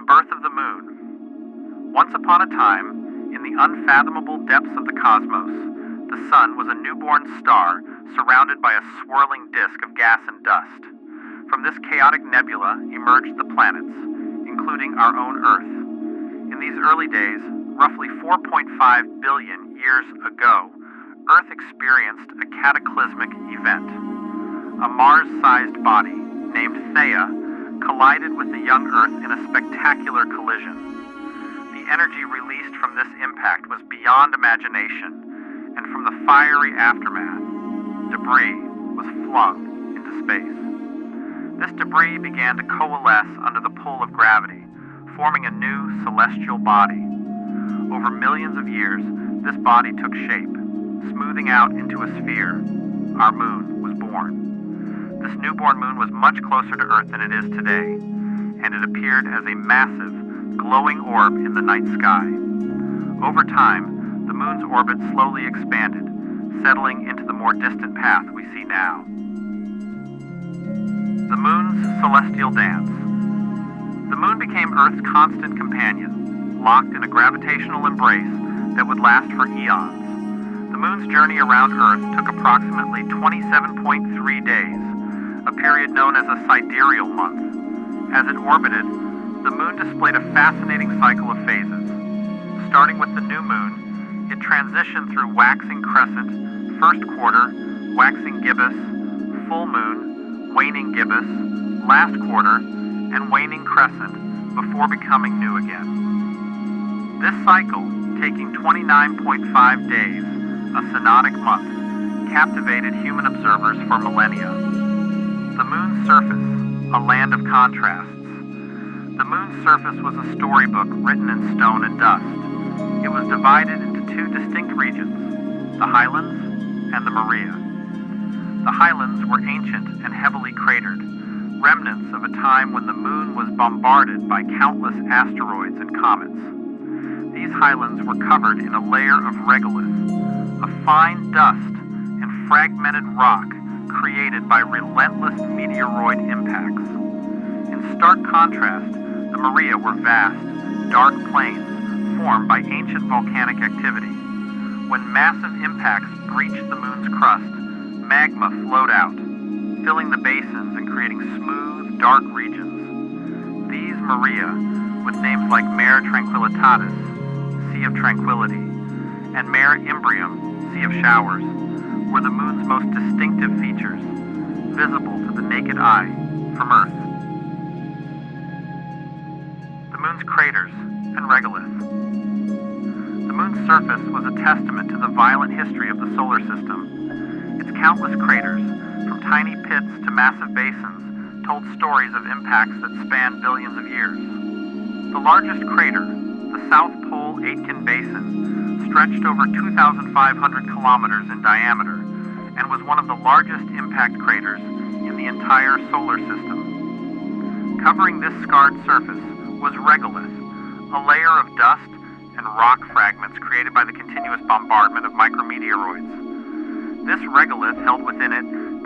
birth of the moon. Once upon a time, in the unfathomable depths of the cosmos, the sun was a newborn star surrounded by a swirling disk of gas and dust. From this chaotic nebula emerged the planets, including our own Earth. In these early days, roughly 4.5 billion years ago, Earth experienced a cataclysmic event. A Mars-sized body, named Theia, collided with the young Earth in a spectacular collision. The energy released from this impact was beyond imagination, and from the fiery aftermath, debris was flung into space. This debris began to coalesce under the pull of gravity, forming a new celestial body. Over millions of years, this body took shape. Smoothing out into a sphere, our moon was born. This newborn moon was much closer to Earth than it is today, and it appeared as a massive, glowing orb in the night sky. Over time, the moon's orbit slowly expanded, settling into the more distant path we see now. The moon's celestial dance. The moon became Earth's constant companion, locked in a gravitational embrace that would last for eons. The moon's journey around Earth took approximately 27.3 days, a period known as a sidereal month. As it orbited, the moon displayed a fascinating cycle of phases. Starting with the new moon, it transitioned through waxing crescent, first quarter, waxing gibbous, full moon, waning gibbous, last quarter, and waning crescent before becoming new again. This cycle, taking 29.5 days, a synodic month, captivated human observers for millennia. The moon's surface, a land of contrasts. The moon's surface was a storybook written in stone and dust. It was divided into two distinct regions, the highlands and the Maria. The highlands were ancient and heavily cratered, remnants of a time when the moon was bombarded by countless asteroids and comets. These highlands were covered in a layer of regolith, a fine dust and fragmented rock created by relentless meteoroid impacts. In stark contrast, the Maria were vast, dark plains formed by ancient volcanic activity. When massive impacts breached the moon's crust, magma flowed out, filling the basins and creating smooth, dark regions. These Maria, with names like Mare Tranquillitatis, Sea of Tranquility, and Mare Imbrium, Sea of Showers, were the moon's most distinctive features, visible to the naked eye from Earth. The moon's craters and regolith. The moon's surface was a testament to the violent history of the solar system. Its countless craters, from tiny pits to massive basins, told stories of impacts that spanned billions of years. The largest crater, the South Pole Aitken Basin, stretched over 2,500 kilometers in diameter and was one of the largest impact craters in the entire solar system. Covering this scarred surface was regolith, a layer of dust and rock fragments created by the continuous bombardment of micrometeoroids. This regolith held within it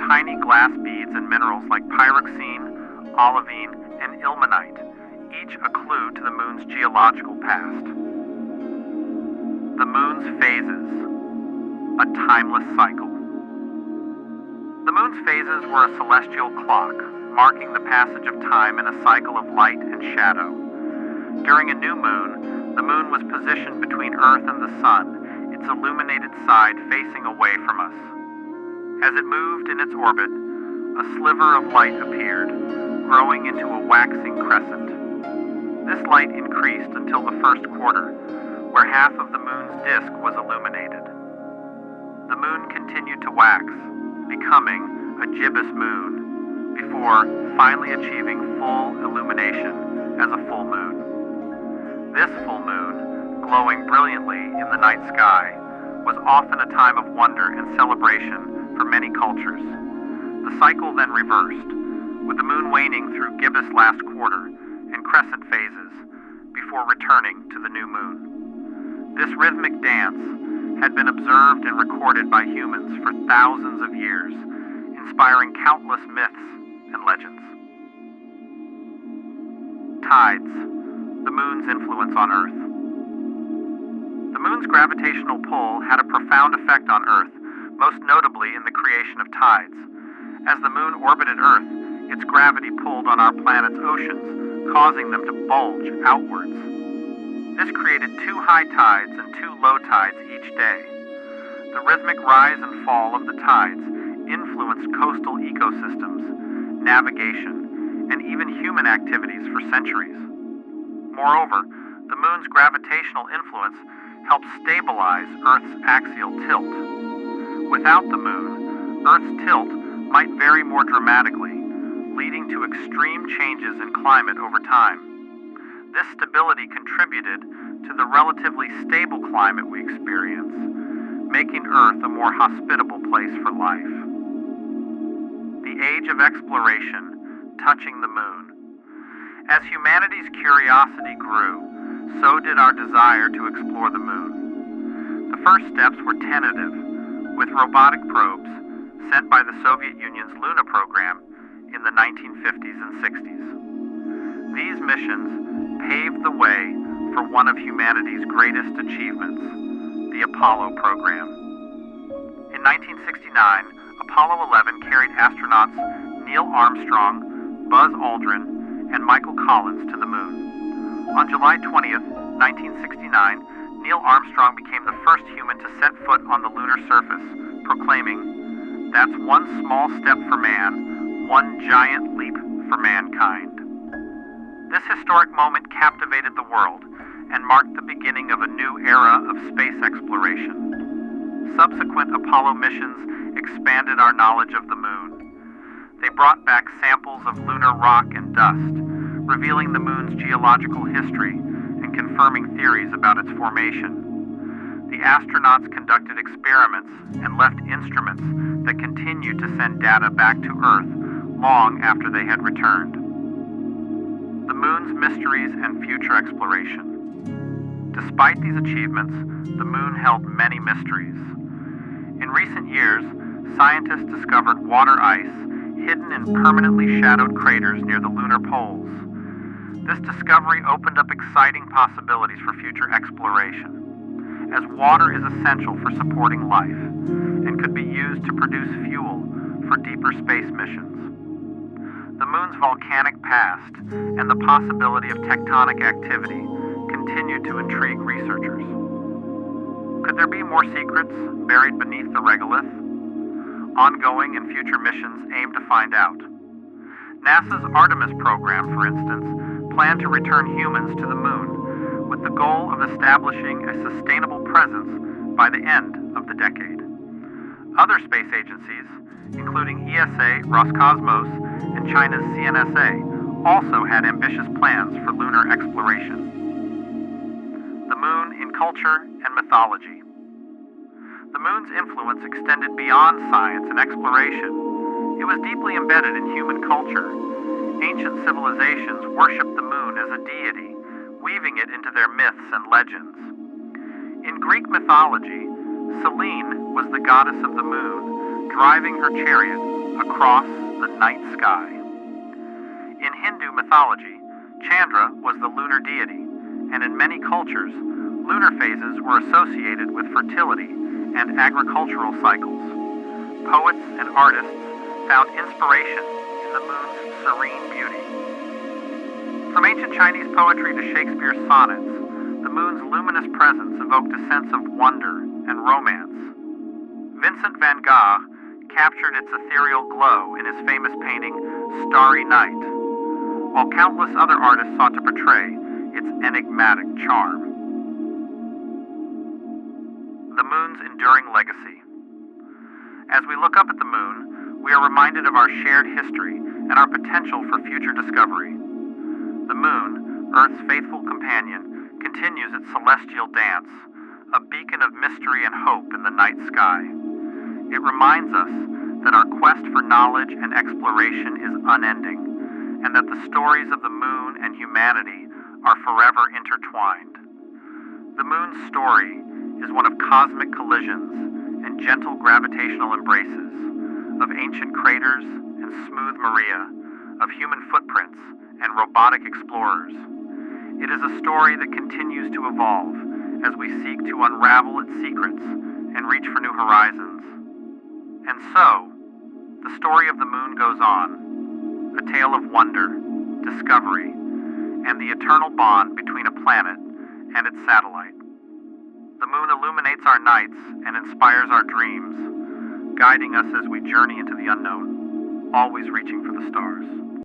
tiny glass beads and minerals like pyroxene, olivine, and ilmenite, each a clue to the moon's geological past. The moon's phases, a timeless cycle. The moon's phases were a celestial clock, marking the passage of time in a cycle of light and shadow. During a new moon, the moon was positioned between Earth and the sun, its illuminated side facing away from us. As it moved in its orbit, a sliver of light appeared, growing into a waxing crescent. This light increased until the first quarter, where half of the moon's disk was illuminated. The moon continued to wax, becoming a gibbous moon, before finally achieving full illumination as a full moon. This full moon, glowing brilliantly in the night sky, was often a time of wonder and celebration for many cultures. The cycle then reversed, with the moon waning through gibbous last quarter and crescent phases before returning to the new moon. This rhythmic dance had been observed and recorded by humans for thousands of years, inspiring countless myths and legends. Tides, the moon's influence on Earth. The moon's gravitational pull had a profound effect on Earth, most notably in the creation of tides. As the moon orbited Earth, its gravity pulled on our planet's oceans, causing them to bulge outwards. This created 2 high tides and 2 low tides each day. The rhythmic rise and fall of the tides influenced coastal ecosystems, navigation, and even human activities for centuries. Moreover, the moon's gravitational influence helps stabilize Earth's axial tilt. Without the moon, Earth's tilt might vary more dramatically, leading to extreme changes in climate over time. This stability contributed to the relatively stable climate we experience, making Earth a more hospitable place for life. The age of exploration, touching the moon. As humanity's curiosity grew, so did our desire to explore the moon. The first steps were tentative, with robotic probes sent by the Soviet Union's Luna program in the 1950s and 60s. These missions paved the way for one of humanity's greatest achievements, the Apollo program. In 1969, Apollo 11 carried astronauts Neil Armstrong, Buzz Aldrin, and Michael Collins to the moon. On July 20th, 1969, Neil Armstrong became the first human to set foot on the lunar surface, proclaiming, "That's one small step for man, one giant leap for mankind." This historic moment captivated the world and marked the beginning of a new era of space exploration. Subsequent Apollo missions expanded our knowledge of the moon. They brought back samples of lunar rock and dust, revealing the moon's geological history and confirming theories about its formation. The astronauts conducted experiments and left instruments that continued to send data back to Earth long after they had returned. The moon's mysteries and future exploration. Despite these achievements, the moon held many mysteries. In recent years, scientists discovered water ice hidden in permanently shadowed craters near the lunar poles. This discovery opened up exciting possibilities for future exploration, as water is essential for supporting life and could be used to produce fuel for deeper space missions. The moon's volcanic past and the possibility of tectonic activity continue to intrigue researchers. Could there be more secrets buried beneath the regolith? Ongoing and future missions aim to find out. NASA's Artemis program, for instance, planned to return humans to the moon with the goal of establishing a sustainable presence by the end of the decade. Other space agencies, including ESA, Roscosmos, and China's CNSA, also had ambitious plans for lunar exploration. The moon in culture and mythology. The moon's influence extended beyond science and exploration. It was deeply embedded in human culture. Ancient civilizations worshipped the moon as a deity, weaving it into their myths and legends. In Greek mythology, Selene was the goddess of the moon, driving her chariot across the night sky. In Hindu mythology, Chandra was the lunar deity, and in many cultures, lunar phases were associated with fertility and agricultural cycles. Poets and artists found inspiration in the moon's serene beauty. From ancient Chinese poetry to Shakespeare's sonnets, the moon's luminous presence evoked a sense of wonder and romance. Vincent van Gogh captured its ethereal glow in his famous painting, Starry Night, while countless other artists sought to portray its enigmatic charm. The moon's enduring legacy. As we look up at the moon, we are reminded of our shared history and our potential for future discovery. The moon, Earth's faithful companion, continues its celestial dance, a beacon of mystery and hope in the night sky. It reminds us that our quest for knowledge and exploration is unending, and that the stories of the moon and humanity are forever intertwined. The moon's story is one of cosmic collisions and gentle gravitational embraces, of ancient craters and smooth maria, of human footprints and robotic explorers. It is a story that continues to evolve as we seek to unravel its secrets and reach for new horizons. And so, the story of the moon goes on, a tale of wonder, discovery, and the eternal bond between a planet and its satellite. The moon illuminates our nights and inspires our dreams, guiding us as we journey into the unknown, always reaching for the stars.